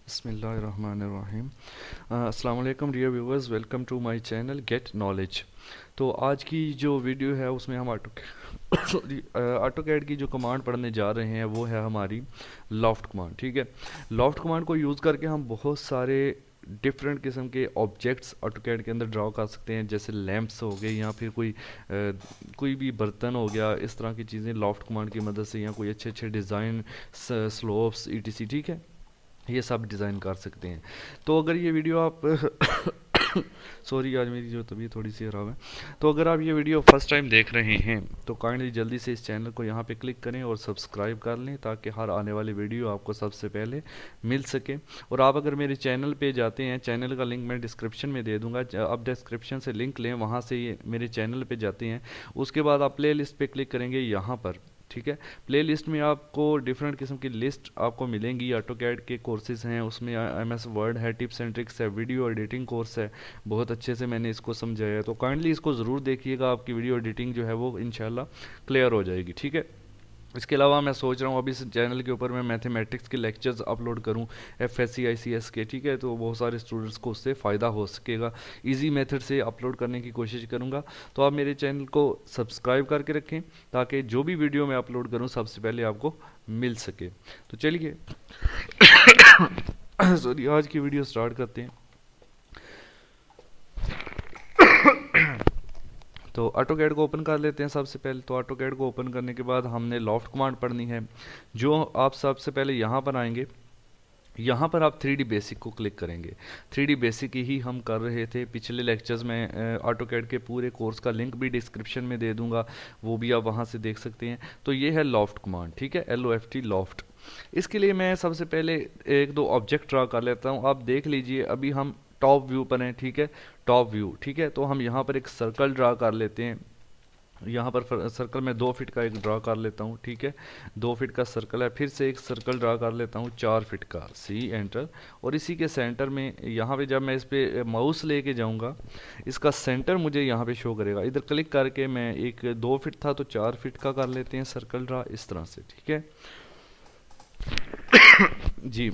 बिस्मिल्लाहिर्रहमानिर्रहीम। अस्सलाम वालेकुम dear viewers, welcome to my channel get knowledge. तो आज की जो वीडियो है उसमें हम ऑटो कैड की जो कमांड पढ़ने जा रहे हैं वो है हमारी लॉफ्ट कमांड। ठीक है, लॉफ्ट कमांड को यूज़ करके हम बहुत सारे डिफरेंट किस्म के ऑब्जेक्ट्स ऑटो कैड के अंदर ड्रॉ कर सकते हैं, जैसे लैंप्स हो गए या फिर कोई भी बर्तन हो गया। इस तरह की चीज़ें लॉफ्ट कमांड की मदद से, या कोई अच्छे अच्छे डिज़ाइन, स्लोप्स, ईटीसी, ठीक है, ये सब डिज़ाइन कर सकते हैं। तो अगर ये वीडियो आप सॉरी, आज मेरी जो तबीयत थोड़ी सी ख़राब है। तो अगर आप ये वीडियो फर्स्ट टाइम देख रहे हैं तो काइंडली जल्दी से इस चैनल को यहाँ पे क्लिक करें और सब्सक्राइब कर लें, ताकि हर आने वाली वीडियो आपको सबसे पहले मिल सके। और आप अगर मेरे चैनल पे जाते हैं, चैनल का लिंक मैं डिस्क्रिप्शन में दे दूँगा, आप डिस्क्रिप्शन से लिंक लें, वहाँ से ये मेरे चैनल पर जाते हैं। उसके बाद आप प्ले लिस्ट पर क्लिक करेंगे यहाँ पर। ठीक है, प्ले लिस्ट में आपको डिफरेंट किस्म की लिस्ट आपको मिलेंगी। ऑटो कैड के कोर्सेज हैं, उसमें एमएस वर्ड है, टिप्स एंड ट्रिक्स है, वीडियो एडिटिंग कोर्स है। बहुत अच्छे से मैंने इसको समझाया है, तो काइंडली इसको ज़रूर देखिएगा, आपकी वीडियो एडिटिंग जो है वो इंशाल्लाह क्लियर हो जाएगी। ठीक है, इसके अलावा मैं सोच रहा हूँ अभी इस चैनल के ऊपर मैं मैथमेटिक्स के लेक्चर्स अपलोड करूँ, एफएससी आईसीएस के। ठीक है, तो बहुत सारे स्टूडेंट्स को उससे फ़ायदा हो सकेगा। इजी मेथड से अपलोड करने की कोशिश करूँगा। तो आप मेरे चैनल को सब्सक्राइब करके रखें, ताकि जो भी वीडियो मैं अपलोड करूँ सबसे पहले आपको मिल सके। तो चलिए सॉरी, आज की वीडियो स्टार्ट करते हैं। तो ऑटो कैड को ओपन कर लेते हैं सबसे पहले। तो ऑटो कैड को ओपन करने के बाद हमने लॉफ्ट कमांड पढ़नी है। जो आप सबसे पहले यहाँ पर आएंगे, यहाँ पर आप 3D बेसिक को क्लिक करेंगे। 3D बेसिक ही हम कर रहे थे पिछले लेक्चर्स में। ऑटो कैड के पूरे कोर्स का लिंक भी डिस्क्रिप्शन में दे दूंगा, वो भी आप वहाँ से देख सकते हैं। तो ये है लॉफ्ट कमांड, ठीक है, LOFT लॉफ्ट। इसके लिए मैं सबसे पहले एक दो ऑब्जेक्ट ड्रा कर लेता हूँ। आप देख लीजिए, अभी हम टॉप व्यू पर हैं। ठीक है, टॉप व्यू, ठीक है, तो हम यहाँ पर एक सर्कल ड्रा कर लेते हैं। यहाँ पर सर्कल में 2 फीट का एक ड्रा कर लेता हूँ। ठीक है, 2 फीट का सर्कल है। फिर से एक सर्कल ड्रा कर लेता हूँ 4 फीट का, सी एंटर। और इसी के सेंटर में यहाँ पे जब मैं इस पे माउस लेके जाऊँगा, इसका सेंटर मुझे यहाँ पे शो करेगा। इधर क्लिक करके मैं एक 2 फीट था तो 4 फीट का कर लेते हैं सर्कल ड्रा, इस तरह से। ठीक है जी,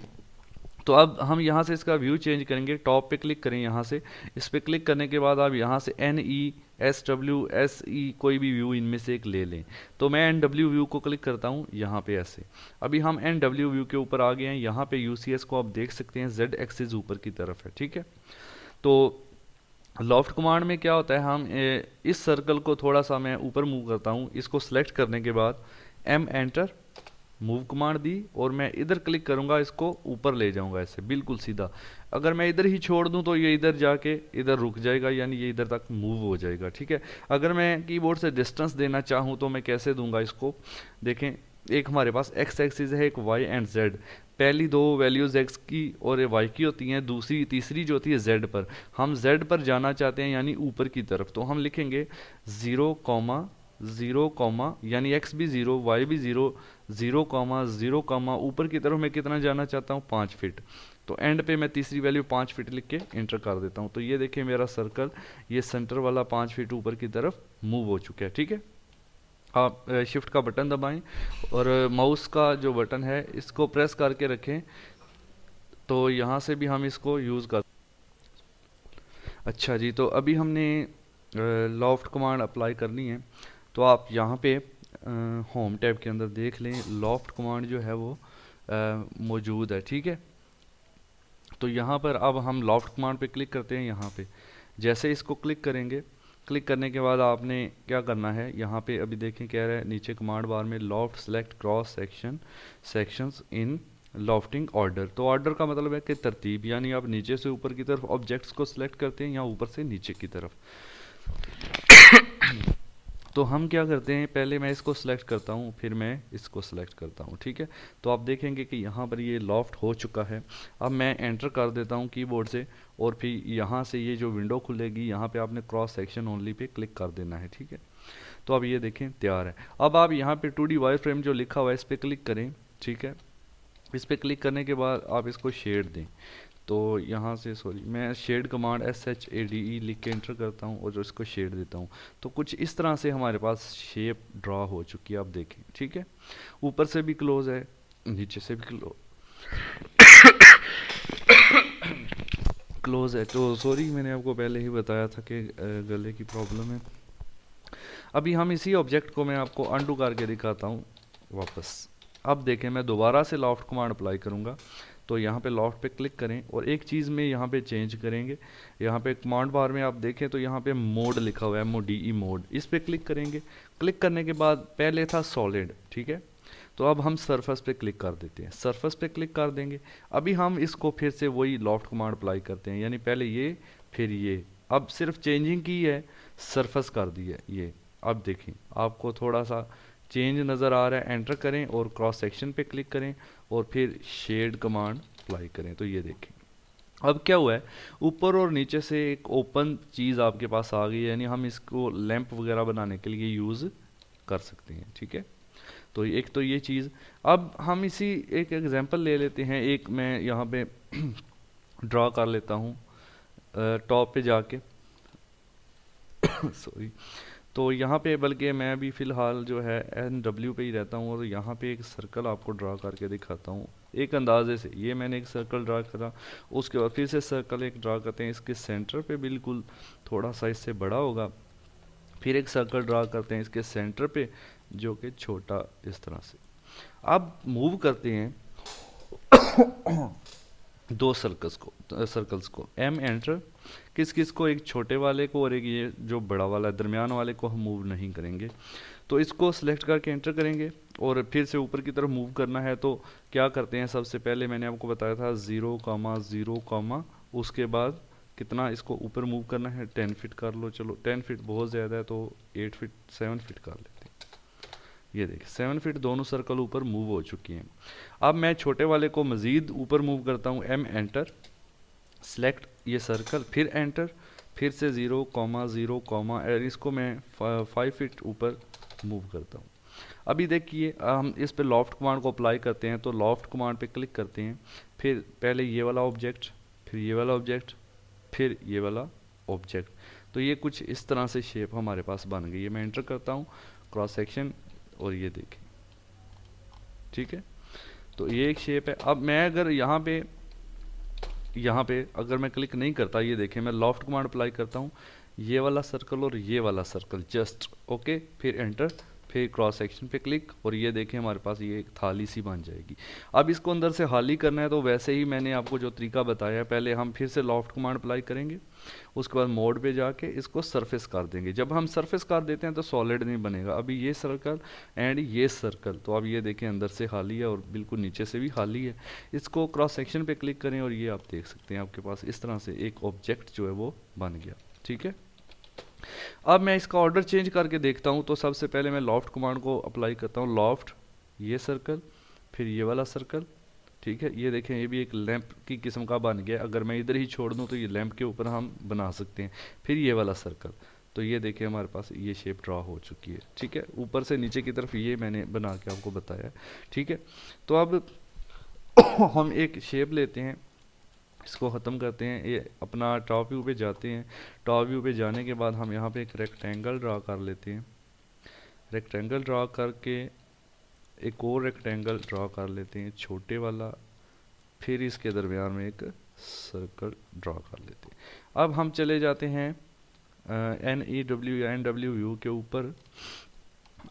तो अब हम यहाँ से इसका व्यू चेंज करेंगे। टॉप पे क्लिक करें, यहाँ से इस पे क्लिक करने के बाद आप यहाँ से NESWSE कोई भी व्यू इनमें से एक ले लें। तो मैं NW व्यू को क्लिक करता हूँ यहाँ पे ऐसे। अभी हम NW व्यू के ऊपर आ गए हैं। यहाँ पे UCS को आप देख सकते हैं, Z एक्सिस ऊपर की तरफ है। ठीक है, तो लॉफ्ट कमांड में क्या होता है, हम इस सर्कल को थोड़ा सा मैं ऊपर मूव करता हूँ। इसको सेलेक्ट करने के बाद M एंटर, मूव कमांड दी, और मैं इधर क्लिक करूंगा, इसको ऊपर ले जाऊंगा ऐसे बिल्कुल सीधा। अगर मैं इधर ही छोड़ दूं तो ये इधर जाके इधर रुक जाएगा, यानी ये इधर तक मूव हो जाएगा। ठीक है, अगर मैं कीबोर्ड से डिस्टेंस देना चाहूं तो मैं कैसे दूंगा इसको, देखें। एक हमारे पास एक्स एक्सिस है, एक वाई एंड जेड। पहली दो वैल्यूज एक्स की और वाई की होती हैं, दूसरी तीसरी जो होती है जेड पर। हम जेड पर जाना चाहते हैं, यानी ऊपर की तरफ। तो हम लिखेंगे 0, 0, यानी एक्स भी 0, वाई भी 0, 0, 0, ऊपर की तरफ मैं कितना जाना चाहता हूँ, 5 फीट। तो एंड पे मैं तीसरी वैल्यू 5 फीट लिख के इंटर कर देता हूँ। तो ये देखिए मेरा सर्कल, ये सेंटर वाला 5 फीट ऊपर की तरफ मूव हो चुका है। ठीक है, आप शिफ्ट का बटन दबाएं और माउस का जो बटन है इसको प्रेस करके रखें, तो यहाँ से भी हम इसको यूज़ कर। अच्छा जी, तो अभी हमने लॉफ्ट कमांड अप्लाई करनी है। तो आप यहाँ पे होम टैब के अंदर देख लें, लॉफ्ट कमांड जो है वो मौजूद है। ठीक है, तो यहाँ पर अब हम लॉफ्ट कमांड पे क्लिक करते हैं। यहाँ पे जैसे इसको क्लिक करेंगे, क्लिक करने के बाद आपने क्या करना है, यहाँ पे अभी देखें कह रहा है नीचे कमांड बार में लॉफ्ट सेलेक्ट क्रॉस सेक्शंस इन लॉफ्टिंग ऑर्डर। तो ऑर्डर का मतलब है कि तरतीब, यानी आप नीचे से ऊपर की तरफ ऑब्जेक्ट्स को सिलेक्ट करते हैं या ऊपर से नीचे की तरफ। तो हम क्या करते हैं, पहले मैं इसको सिलेक्ट करता हूँ, फिर मैं इसको सिलेक्ट करता हूँ। ठीक है, तो आप देखेंगे कि यहाँ पर ये लॉफ्ट हो चुका है। अब मैं एंटर कर देता हूँ कीबोर्ड से, और फिर यहाँ से ये जो विंडो खुलेगी, यहाँ पे आपने cross section only pay click कर देना है। ठीक है, तो अब ये देखें तैयार है। अब आप यहाँ पे 2D वायर फ्रेम जो लिखा हुआ है इस पर क्लिक करें। ठीक है, इस पर क्लिक करने के बाद आप इसको शेड दें। तो यहाँ से सॉरी, मैं शेड कमांड SHADE लिख के एंटर करता हूँ और इसको शेड देता हूँ। तो कुछ इस तरह से हमारे पास शेप ड्रा हो चुकी है, आप देखें। ठीक है, ऊपर से भी क्लोज है, नीचे से भी क्लोज क्लोज है। तो सॉरी, मैंने आपको पहले ही बताया था कि गले की प्रॉब्लम है। अभी हम इसी ऑब्जेक्ट को मैं आपको अनडू करके दिखाता हूँ वापस। अब देखें, मैं दोबारा से लॉफ्ट कमांड अप्लाई करूँगा तो यहाँ पे लॉफ्ट पे क्लिक करें और एक चीज़ में यहाँ पे चेंज करेंगे। यहाँ पे कमांड बार में आप देखें तो यहाँ पे मोड लिखा हुआ है, MODE मोड, इस पे क्लिक करेंगे। क्लिक करने के बाद पहले था सॉलिड, ठीक है, तो अब हम सरफेस पे क्लिक कर देते हैं, सरफेस पे क्लिक कर देंगे। अभी हम इसको फिर से वही लॉफ्ट कमांड अप्लाई करते हैं, यानी पहले ये फिर ये, अब सिर्फ चेंजिंग की है, सरफेस कर दी है ये। अब देखें आपको थोड़ा सा चेंज नज़र आ रहा है। एंटर करें और क्रॉस सेक्शन पे क्लिक करें और फिर शेड कमांड अप्लाई करें तो ये देखें अब क्या हुआ है, ऊपर और नीचे से एक ओपन चीज़ आपके पास आ गई है, यानी हम इसको लैंप वगैरह बनाने के लिए यूज़ कर सकते हैं, ठीक है। तो एक तो ये चीज़। अब हम इसी एक एग्जांपल ले लेते हैं, एक मैं यहाँ पे ड्रा कर लेता हूँ टॉप पे जाके सॉरी। तो यहाँ पे बल्कि मैं भी फ़िलहाल जो है NW पे ही रहता हूँ और यहाँ पे एक सर्कल आपको ड्रा करके दिखाता हूँ एक अंदाजे से। ये मैंने एक सर्कल ड्रा करा, उसके बाद फिर से सर्कल एक ड्रा करते हैं, इसके सेंटर पे बिल्कुल थोड़ा सा इससे बड़ा होगा। फिर एक सर्कल ड्रा करते हैं इसके सेंटर पे जो कि छोटा इस तरह से। अब मूव करते हैं दो सर्कल्स को M एंटर, किस किस को, एक छोटे वाले को और एक ये जो बड़ा वाला दरमियान वाले को हम मूव नहीं करेंगे। तो इसको सिलेक्ट करके एंटर करेंगे और फिर से ऊपर की तरफ मूव करना है तो क्या करते हैं, सबसे पहले मैंने आपको बताया था 0,0, उसके बाद कितना इसको ऊपर मूव करना है, 10 फीट कर लो। चलो 10 फीट बहुत ज़्यादा है तो 8 फीट 7 फीट कर लेते हैं। ये देखिए 7 फीट दोनों सर्कल ऊपर मूव हो चुकी हैं। अब मैं छोटे वाले को मज़ीद ऊपर मूव करता हूँ, M एंटर, सेलेक्ट ये सर्कल, फिर एंटर, फिर से 0,0, और इसको मैं 5 फीट ऊपर मूव करता हूँ। अभी देखिए हम इस पे लॉफ्ट कमांड को अप्लाई करते हैं तो लॉफ्ट कमांड पे क्लिक करते हैं, फिर पहले ये वाला ऑब्जेक्ट, फिर ये वाला ऑब्जेक्ट, फिर ये वाला ऑब्जेक्ट। तो ये कुछ इस तरह से शेप हमारे पास बन गई है। मैं एंटर करता हूँ, क्रॉस सेक्शन, और ये देखें, ठीक है। तो ये एक शेप है। अब मैं अगर यहाँ पे अगर मैं क्लिक नहीं करता, ये देखें मैं लॉफ्ट कमांड अप्लाई करता हूँ, ये वाला सर्कल और ये वाला सर्कल जस्ट ओके, फिर एंटर, फिर क्रॉस सेक्शन पे क्लिक, और ये देखें हमारे पास ये एक थाली सी बन जाएगी। अब इसको अंदर से खाली करना है तो वैसे ही मैंने आपको जो तरीका बताया है, पहले हम फिर से लॉफ्ट कमांड अप्लाई करेंगे, उसके बाद मोड पे जाके इसको सरफेस कर देंगे। जब हम सरफेस कर देते हैं तो सॉलिड नहीं बनेगा। अभी ये सर्कल एंड ये सर्कल, तो अब ये देखें अंदर से खाली है और बिल्कुल नीचे से भी खाली है। इसको क्रॉस सेक्शन पे क्लिक करें और ये आप देख सकते हैं आपके पास इस तरह से एक ऑब्जेक्ट जो है वो बन गया, ठीक है। अब मैं इसका ऑर्डर चेंज करके देखता हूँ तो सबसे पहले मैं लॉफ्ट कमांड को अप्लाई करता हूँ, लॉफ्ट ये सर्कल, फिर ये वाला सर्कल, ठीक है। ये देखें ये भी एक लैंप की किस्म का बन गया। अगर मैं इधर ही छोड़ दूँ तो ये लैंप के ऊपर हम बना सकते हैं। फिर ये वाला सर्कल, तो ये देखें हमारे पास ये शेप ड्रा हो चुकी है, ठीक है। ऊपर से नीचे की तरफ ये मैंने बना के आपको बताया है, ठीक है। तो अब हम एक शेप लेते हैं, इसको ख़त्म करते हैं, ये अपना टॉप व्यू पे जाते हैं। टॉप व्यू पे जाने के बाद हम यहाँ पे एक रेक्टेंगल ड्रा कर लेते हैं। रेक्टेंगल ड्रा करके एक और रेक्टेंगल ड्रा कर लेते हैं छोटे वाला, फिर इसके दरमियान में एक सर्कल ड्रा कर लेते हैं। अब हम चले जाते हैं NW व्यू के ऊपर।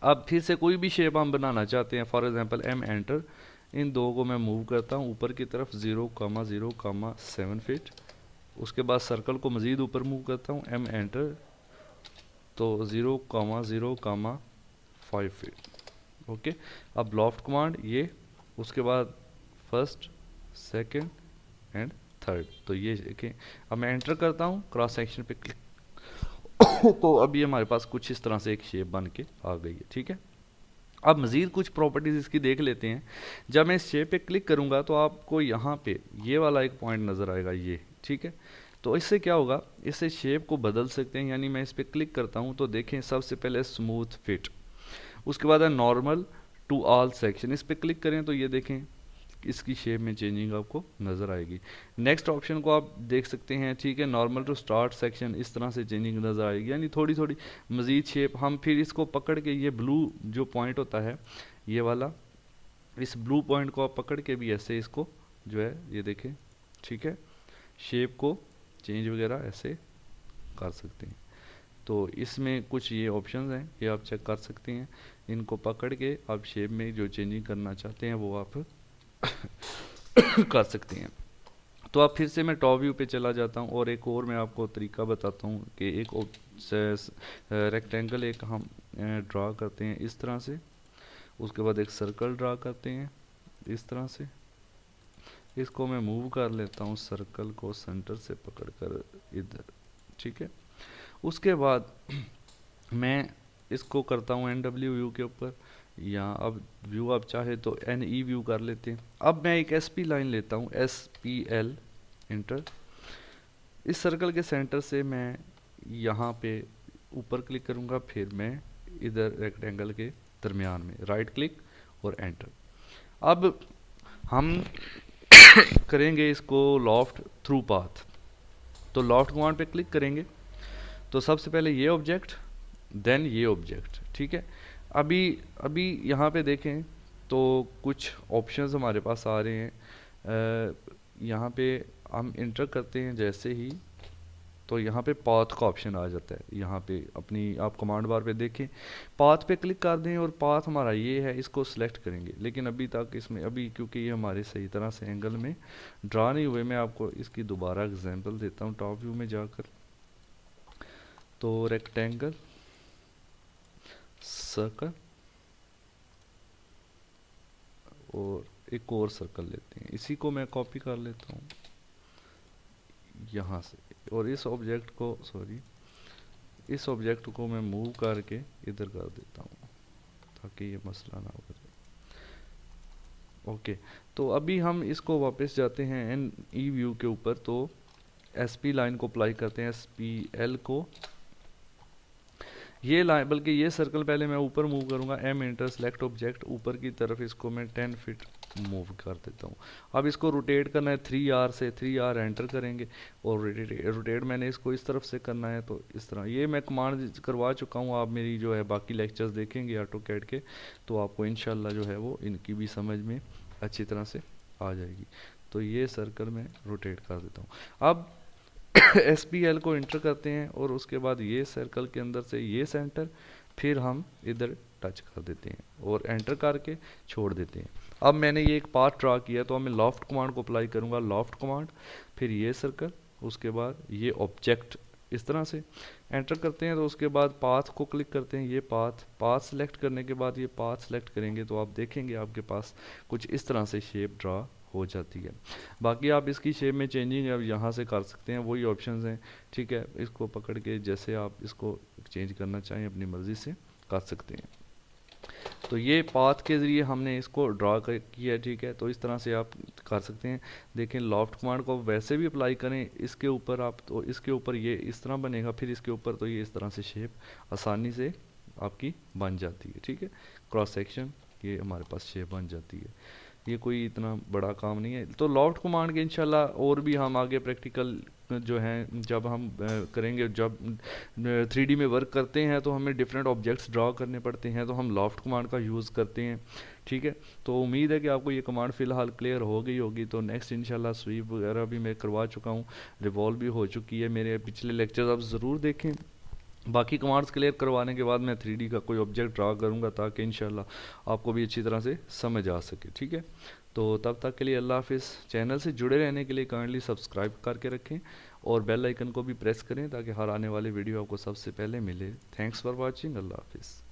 अब फिर से कोई भी शेप हम बनाना चाहते हैं, फॉर एग्जांपल M एंटर, इन दो को मैं मूव करता हूँ ऊपर की तरफ 0,0,7 फीट, उसके बाद सर्कल को मज़ीद ऊपर मूव करता हूँ, M एंटर, तो 0,0,5 फीट, ओके। अब लॉफ्ट कमांड ये, उसके बाद फर्स्ट, सेकंड एंड थर्ड, तो ये देखें। अब मैं एंटर करता हूँ, क्रॉस सेक्शन पे क्लिक तो अब ये हमारे पास कुछ इस तरह से एक शेप बन के आ गई है, ठीक है। अब मज़ीद कुछ प्रॉपर्टीज़ इसकी देख लेते हैं। जब मैं इस शेप पे क्लिक करूँगा तो आपको यहाँ पे ये वाला एक पॉइंट नज़र आएगा, ये, ठीक है। तो इससे क्या होगा, इससे शेप को बदल सकते हैं, यानी मैं इस पर क्लिक करता हूँ तो देखें सबसे पहले स्मूथ फिट, उसके बाद है नॉर्मल टू ऑल सेक्शन, इस पर क्लिक करें तो ये देखें इसकी शेप में चेंजिंग आपको नज़र आएगी। नेक्स्ट ऑप्शन को आप देख सकते हैं, ठीक है, नॉर्मल टू स्टार्ट सेक्शन, इस तरह से चेंजिंग नज़र आएगी, यानी थोड़ी थोड़ी मज़ीद शेप। हम फिर इसको पकड़ के, ये ब्लू जो पॉइंट होता है ये वाला, इस ब्लू पॉइंट को आप पकड़ के भी ऐसे इसको जो है ये देखें, ठीक है, शेप को चेंज वगैरह ऐसे कर सकते हैं। तो इसमें कुछ ये ऑप्शंस हैं, ये आप चेक कर सकते हैं। इनको पकड़ के आप शेप में जो चेंजिंग करना चाहते हैं वो आप कर सकते हैं। तो अब फिर से मैं टॉप व्यू पे चला जाता हूँ और एक और मैं आपको तरीका बताता हूँ कि एक रेक्टेंगल एक हम ड्रा करते हैं इस तरह से, उसके बाद एक सर्कल ड्रा करते हैं इस तरह से। इसको मैं मूव कर लेता हूँ सर्कल को सेंटर से पकड़कर इधर, ठीक है। उसके बाद मैं इसको करता हूँ NW व्यू के ऊपर, या अब व्यू आप चाहे तो NE व्यू कर लेते हैं। अब मैं एक SP लाइन लेता हूँ, SPL इंटर। इस सर्कल के सेंटर से मैं यहाँ पे ऊपर क्लिक करूँगा, फिर मैं इधर रेक्टेंगल के दरमियान में राइट क्लिक और एंटर। अब हम करेंगे इसको लॉफ्ट थ्रू पाथ। तो लॉफ्ट कमांड पे क्लिक करेंगे तो सबसे पहले ये ऑब्जेक्ट, देन ये ऑब्जेक्ट, ठीक है। अभी अभी यहाँ पे देखें तो कुछ ऑप्शंस हमारे पास आ रहे हैं। यहाँ पे हम इंटर करते हैं जैसे ही, तो यहाँ पे पाथ का ऑप्शन आ जाता है। यहाँ पे अपनी आप कमांड बार पे देखें, पाथ पे क्लिक कर दें और पाथ हमारा ये है, इसको सिलेक्ट करेंगे। लेकिन अभी तक इसमें अभी क्योंकि ये हमारे सही तरह से एंगल में ड्रा नहीं हुए, मैं आपको इसकी दोबारा एग्जांपल देता हूँ टॉप व्यू में जाकर। तो रेक्टेंगल, सर्कल और एक और सर्कल लेते हैं, इसी को मैं कॉपी कर लेता हूँ यहाँ से, और इस ऑब्जेक्ट को इस ऑब्जेक्ट को मैं मूव करके इधर कर देता हूँ ताकि ये मसला ना हो जाए। ओके, तो अभी हम इसको वापस जाते हैं NE व्यू के ऊपर। तो SP लाइन को अप्लाई करते हैं, SPL को, ये लाइन बल्कि ये सर्कल पहले मैं ऊपर मूव करूंगा, M इंटर सेलेक्ट ऑब्जेक्ट ऊपर की तरफ, इसको मैं 10 फीट मूव कर देता हूँ। अब इसको रोटेट करना है 3R से, 3R एंटर करेंगे और रोटेट मैंने इसको इस तरफ से करना है। तो इस तरह ये मैं कमांड करवा चुका हूँ, आप मेरी जो है बाकी लेक्चर्स देखेंगे ऑटोकैड के तो आपको इंशाल्लाह जो है वो इनकी भी समझ में अच्छी तरह से आ जाएगी। तो ये सर्कल मैं रोटेट कर देता हूँ। अब SPL को इंटर करते हैं और उसके बाद ये सर्कल के अंदर से ये सेंटर, फिर हम इधर टच कर देते हैं और एंटर करके छोड़ देते हैं। अब मैंने ये एक पाथ ड्रा किया तो अब मैं लॉफ्ट कमांड को अप्लाई करूंगा, लॉफ्ट कमांड, फिर ये सर्कल, उसके बाद ये ऑब्जेक्ट, इस तरह से एंटर करते हैं। तो उसके बाद पाथ को क्लिक करते हैं, ये पाथ सेलेक्ट करने के बाद ये पाथ सेलेक्ट करेंगे तो आप देखेंगे आपके पास कुछ इस तरह से शेप ड्रा हो जाती है। बाकी आप इसकी शेप में चेंजिंग अब यहाँ से कर सकते हैं, वही ऑप्शंस हैं, ठीक है। इसको पकड़ के जैसे आप इसको चेंज करना चाहें अपनी मर्ज़ी से कर सकते हैं। तो ये पाथ के ज़रिए हमने इसको ड्रा किया, ठीक है। तो इस तरह से आप कर सकते हैं। देखें लॉफ्ट कमांड को वैसे भी अप्लाई करें इसके ऊपर आप, तो इसके ऊपर ये इस तरह बनेगा, फिर इसके ऊपर तो ये इस तरह से शेप आसानी से आपकी बन जाती है, ठीक है। क्रॉस सेक्शन ये हमारे पास शेप बन जाती है, ये कोई इतना बड़ा काम नहीं है। तो लॉफ्ट कमांड के इंशाल्लाह और भी हम आगे प्रैक्टिकल जो हैं जब हम करेंगे, जब 3D में वर्क करते हैं तो हमें डिफरेंट ऑब्जेक्ट्स ड्रा करने पड़ते हैं, तो हम लॉफ्ट कमांड का यूज़ करते हैं, ठीक है। तो उम्मीद है कि आपको ये कमांड फ़िलहाल क्लियर हो गई होगी। तो नेक्स्ट इंशाल्लाह स्वीप वगैरह भी मैं करवा चुका हूँ, रिवॉल्व भी हो चुकी है। मेरे पिछले लेक्चर्स आप ज़रूर देखें। बाकी कमांड्स क्लियर करवाने के बाद मैं 3D का कोई ऑब्जेक्ट ड्रा करूँगा ताकि इंशाल्लाह आपको भी अच्छी तरह से समझ आ सके, ठीक है। तो तब तक के लिए अल्लाह हाफिज़। चैनल से जुड़े रहने के लिए काइंडली सब्सक्राइब करके रखें और बेल आइकन को भी प्रेस करें ताकि हर आने वाली वीडियो आपको सबसे पहले मिले। थैंक्स फॉर वॉचिंग, अल्लाह हाफिज़।